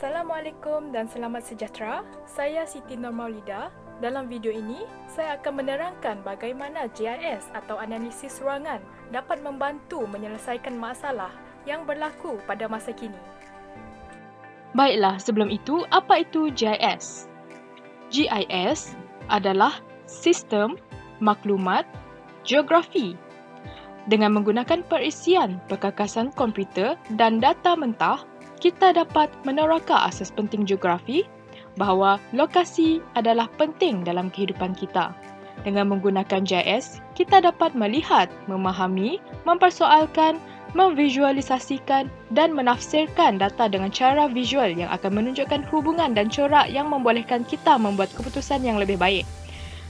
Assalamualaikum dan selamat sejahtera. Saya Siti Nur Maulida. Dalam video ini, saya akan menerangkan bagaimana GIS atau analisis ruangan dapat membantu menyelesaikan masalah yang berlaku pada masa kini. Baiklah, sebelum itu, apa itu GIS? GIS adalah Sistem Maklumat Geografi. Dengan menggunakan perisian perkakasan komputer dan data mentah, kita dapat meneraka asas penting geografi bahawa lokasi adalah penting dalam kehidupan kita. Dengan menggunakan GIS, kita dapat melihat, memahami, mempersoalkan, memvisualisasikan dan menafsirkan data dengan cara visual yang akan menunjukkan hubungan dan corak yang membolehkan kita membuat keputusan yang lebih baik.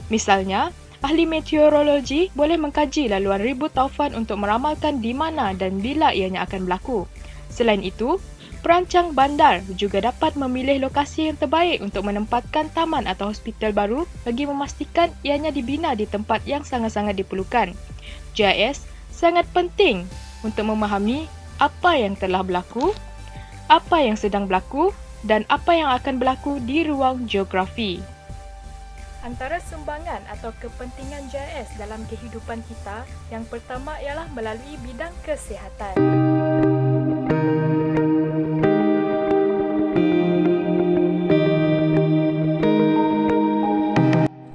Misalnya, ahli meteorologi boleh mengkaji laluan ribu taufan untuk meramalkan di mana dan bila ianya akan berlaku. Selain itu, perancang bandar juga dapat memilih lokasi yang terbaik untuk menempatkan taman atau hospital baru bagi memastikan ianya dibina di tempat yang sangat-sangat diperlukan. GIS sangat penting untuk memahami apa yang telah berlaku, apa yang sedang berlaku dan apa yang akan berlaku di ruang geografi. Antara sumbangan atau kepentingan GIS dalam kehidupan kita, yang pertama ialah melalui bidang kesihatan.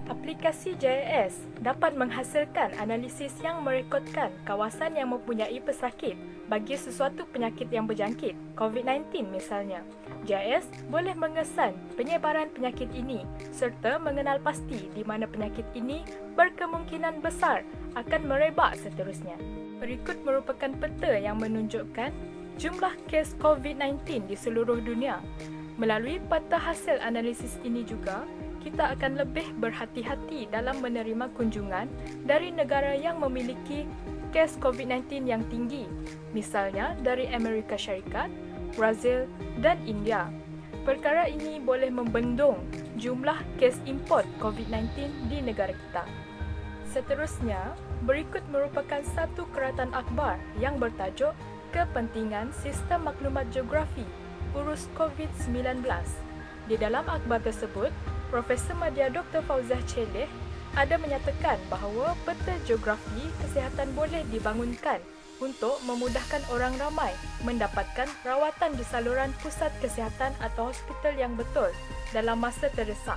Aplikasi GIS dapat menghasilkan analisis yang merekodkan kawasan yang mempunyai pesakit bagi sesuatu penyakit yang berjangkit, COVID-19 misalnya. GIS boleh mengesan penyebaran penyakit ini serta mengenal pasti di mana penyakit ini berkemungkinan besar akan merebak seterusnya. Berikut merupakan peta yang menunjukkan jumlah kes COVID-19 di seluruh dunia. Melalui peta hasil analisis ini juga, kita akan lebih berhati-hati dalam menerima kunjungan dari negara yang memiliki kes COVID-19 yang tinggi, misalnya dari Amerika Syarikat, Brazil dan India. Perkara ini boleh membendung jumlah kes import COVID-19 di negara kita. Seterusnya, berikut merupakan satu keratan akhbar yang bertajuk Kepentingan Sistem Maklumat Geografi Urus COVID-19. Di dalam akhbar tersebut, Profesor Madya Dr. Fauzah Cheleh ada menyatakan bahawa peta geografi kesihatan boleh dibangunkan untuk memudahkan orang ramai mendapatkan rawatan di saluran pusat kesihatan atau hospital yang betul dalam masa terdesak.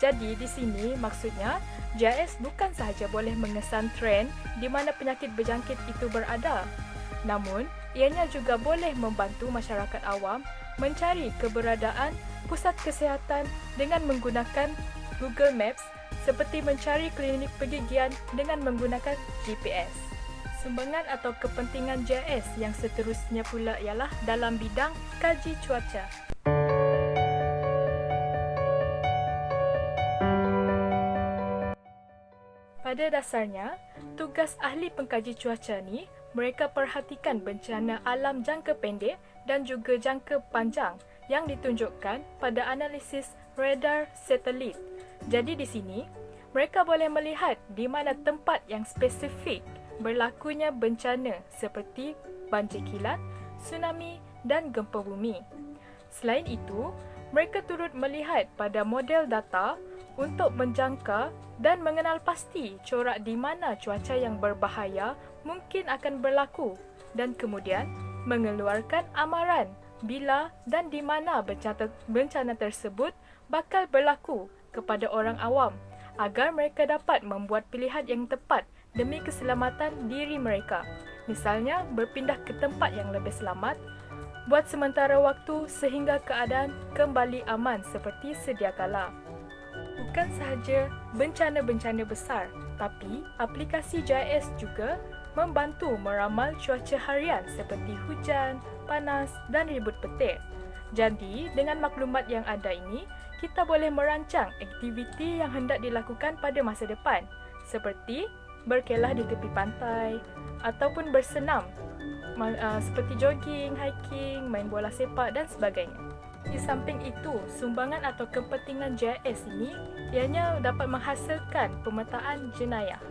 Jadi di sini maksudnya GIS bukan sahaja boleh mengesan trend di mana penyakit berjangkit itu berada, namun ianya juga boleh membantu masyarakat awam mencari keberadaan pusat kesihatan dengan menggunakan Google Maps seperti mencari klinik pergigian dengan menggunakan GPS. Sumbangan atau kepentingan GIS yang seterusnya pula ialah dalam bidang kaji cuaca. Pada dasarnya, tugas ahli pengkaji cuaca ni mereka perhatikan bencana alam jangka pendek dan juga jangka panjang yang ditunjukkan pada analisis radar satelit. Jadi di sini, mereka boleh melihat di mana tempat yang spesifik berlakunya bencana seperti banjir kilat, tsunami dan gempa bumi. Selain itu, mereka turut melihat pada model data untuk menjangka dan mengenal pasti corak di mana cuaca yang berbahaya mungkin akan berlaku dan kemudian mengeluarkan amaran bila dan di mana bencana tersebut bakal berlaku kepada orang awam agar mereka dapat membuat pilihan yang tepat demi keselamatan diri mereka. Misalnya, berpindah ke tempat yang lebih selamat buat sementara waktu sehingga keadaan kembali aman seperti sedia kala. Bukan sahaja bencana-bencana besar, tapi aplikasi GIS juga membantu meramal cuaca harian seperti hujan, panas dan ribut petir. Jadi, dengan maklumat yang ada ini, kita boleh merancang aktiviti yang hendak dilakukan pada masa depan, seperti berkelah di tepi pantai ataupun bersenam, seperti jogging, hiking, main bola sepak dan sebagainya. Di samping itu, sumbangan atau kepentingan GIS ini ianya dapat menghasilkan pemetaan jenayah.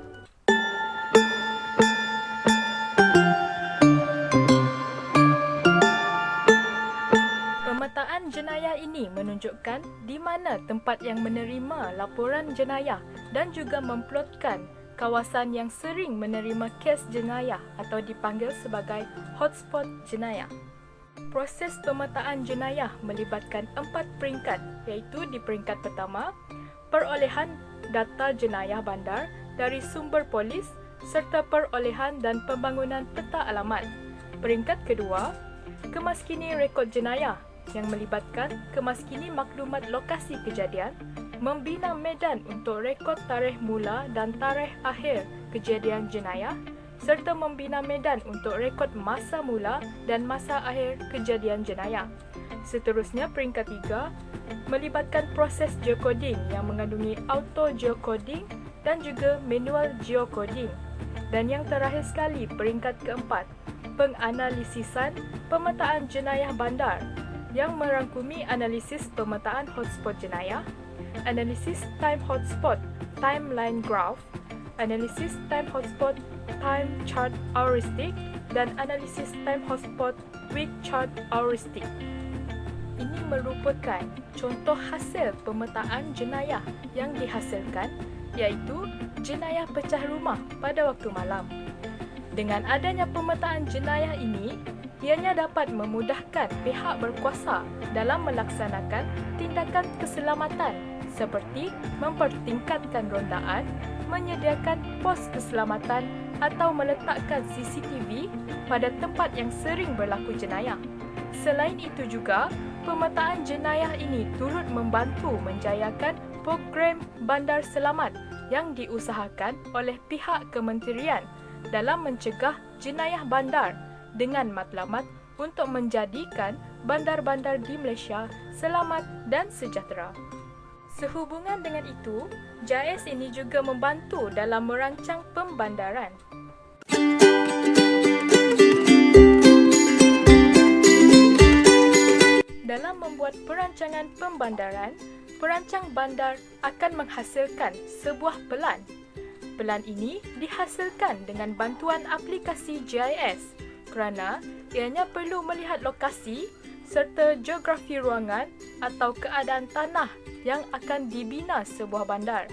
menunjukkan di mana tempat yang menerima laporan jenayah dan juga memplotkan kawasan yang sering menerima kes jenayah atau dipanggil sebagai hotspot jenayah. Proses pemetaan jenayah melibatkan 4 peringkat, iaitu di peringkat pertama, perolehan data jenayah bandar dari sumber polis serta perolehan dan pembangunan peta alamat. Peringkat kedua, kemaskini rekod jenayah yang melibatkan kemaskini maklumat lokasi kejadian, membina medan untuk rekod tarikh mula dan tarikh akhir kejadian jenayah, serta membina medan untuk rekod masa mula dan masa akhir kejadian jenayah. Seterusnya, peringkat 3 melibatkan proses geocoding yang mengandungi auto geocoding dan juga manual geocoding. Dan yang terakhir sekali, peringkat keempat, penganalisisan pemetaan jenayah bandar yang merangkumi analisis pemetaan hotspot jenayah, analisis time hotspot timeline graph, analisis time hotspot time chart heuristic, dan analisis time hotspot week chart heuristic. Ini merupakan contoh hasil pemetaan jenayah yang dihasilkan, iaitu jenayah pecah rumah pada waktu malam. Dengan adanya pemetaan jenayah ini, ianya dapat memudahkan pihak berkuasa dalam melaksanakan tindakan keselamatan seperti mempertingkatkan rondaan, menyediakan pos keselamatan atau meletakkan CCTV pada tempat yang sering berlaku jenayah. Selain itu juga, pemetaan jenayah ini turut membantu menjayakan program bandar selamat yang diusahakan oleh pihak kementerian dalam mencegah jenayah bandar dengan matlamat untuk menjadikan bandar-bandar di Malaysia selamat dan sejahtera. Sehubungan dengan itu, JIS ini juga membantu dalam merancang pembandaran. Dalam membuat perancangan pembandaran, perancang bandar akan menghasilkan sebuah pelan. Pelan ini dihasilkan dengan bantuan aplikasi JIS kerana ianya perlu melihat lokasi serta geografi ruangan atau keadaan tanah yang akan dibina sebuah bandar.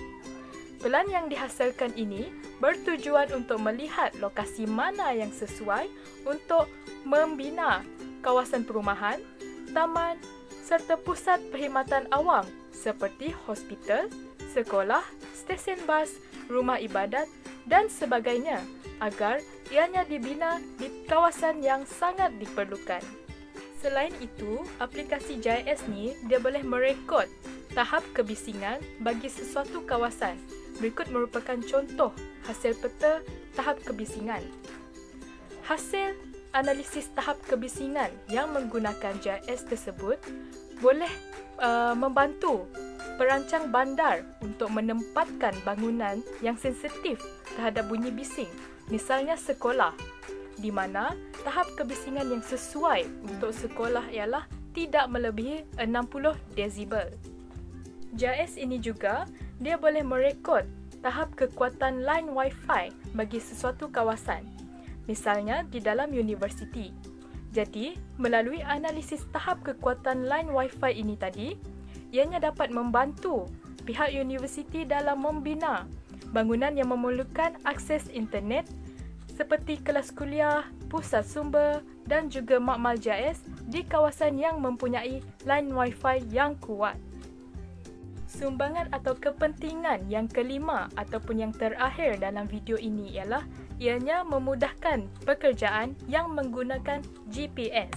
Pelan yang dihasilkan ini bertujuan untuk melihat lokasi mana yang sesuai untuk membina kawasan perumahan, taman serta pusat perkhidmatan awam seperti hospital, sekolah, stesen bas, rumah ibadat dan sebagainya agar ianya dibina di kawasan yang sangat diperlukan. Selain itu, aplikasi JIS ni dia boleh merekod tahap kebisingan bagi sesuatu kawasan. Berikut merupakan contoh hasil peta tahap kebisingan. Hasil analisis tahap kebisingan yang menggunakan JIS tersebut boleh membantu perancang bandar untuk menempatkan bangunan yang sensitif terhadap bunyi bising, misalnya sekolah, di mana tahap kebisingan yang sesuai untuk sekolah ialah tidak melebihi 60 desibel. JIS ini juga dia boleh merekod tahap kekuatan line Wi-Fi bagi sesuatu kawasan, misalnya di dalam universiti. Jadi, melalui analisis tahap kekuatan line Wi-Fi ini tadi, ianya dapat membantu pihak universiti dalam membina bangunan yang memerlukan akses internet seperti kelas kuliah, pusat sumber dan juga makmal JIS di kawasan yang mempunyai line Wi-Fi yang kuat. Sumbangan atau kepentingan yang kelima ataupun yang terakhir dalam video ini ialah ianya memudahkan pekerjaan yang menggunakan GPS.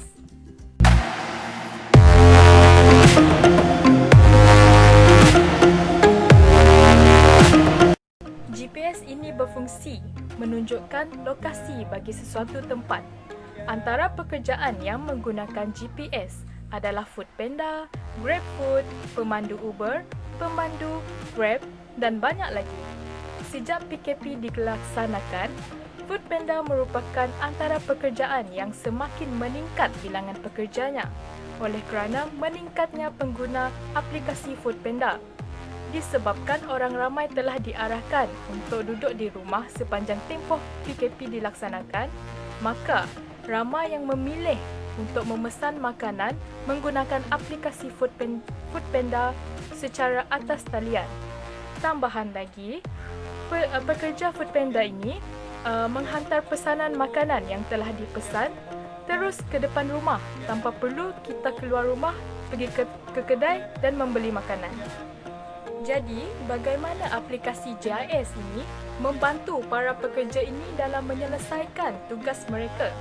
GPS ini berfungsi menunjukkan lokasi bagi sesuatu tempat. Antara pekerjaan yang menggunakan GPS adalah Foodpanda, GrabFood, pemandu Uber, pemandu Grab dan banyak lagi. Sejak PKP dilaksanakan, Foodpanda merupakan antara pekerjaan yang semakin meningkat bilangan pekerjanya oleh kerana meningkatnya pengguna aplikasi Foodpanda. Disebabkan orang ramai telah diarahkan untuk duduk di rumah sepanjang tempoh PKP dilaksanakan, maka ramai yang memilih untuk memesan makanan menggunakan aplikasi Foodpanda secara atas talian. Tambahan lagi, pekerja Foodpanda ini menghantar pesanan makanan yang telah dipesan terus ke depan rumah tanpa perlu kita keluar rumah pergi ke kedai dan membeli makanan. Jadi, bagaimana aplikasi JIS ini membantu para pekerja ini dalam menyelesaikan tugas mereka?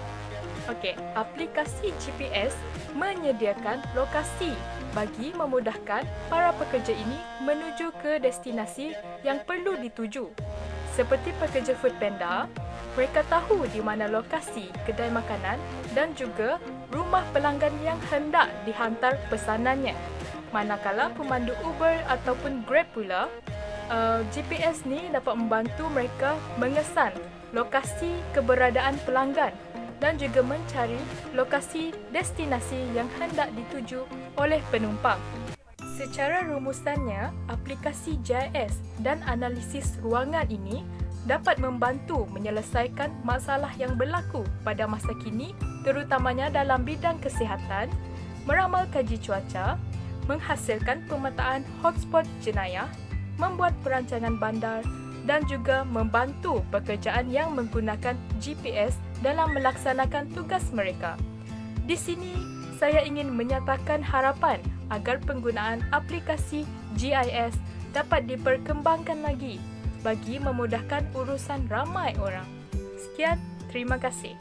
Okey, aplikasi GPS menyediakan lokasi bagi memudahkan para pekerja ini menuju ke destinasi yang perlu dituju. Seperti pekerja Foodpanda, mereka tahu di mana lokasi kedai makanan dan juga rumah pelanggan yang hendak dihantar pesanannya. Manakala pemandu Uber ataupun Grab pula, GPS ni dapat membantu mereka mengesan lokasi keberadaan pelanggan dan juga mencari lokasi destinasi yang hendak dituju oleh penumpang. Secara rumusannya, aplikasi JIS dan analisis ruangan ini dapat membantu menyelesaikan masalah yang berlaku pada masa kini, terutamanya dalam bidang kesihatan, meramal kaji cuaca, menghasilkan pemetaan hotspot jenayah, membuat perancangan bandar dan juga membantu pekerjaan yang menggunakan GPS dalam melaksanakan tugas mereka. Di sini, saya ingin menyatakan harapan agar penggunaan aplikasi JIS dapat diperkembangkan lagi bagi memudahkan urusan ramai orang. Sekian, terima kasih.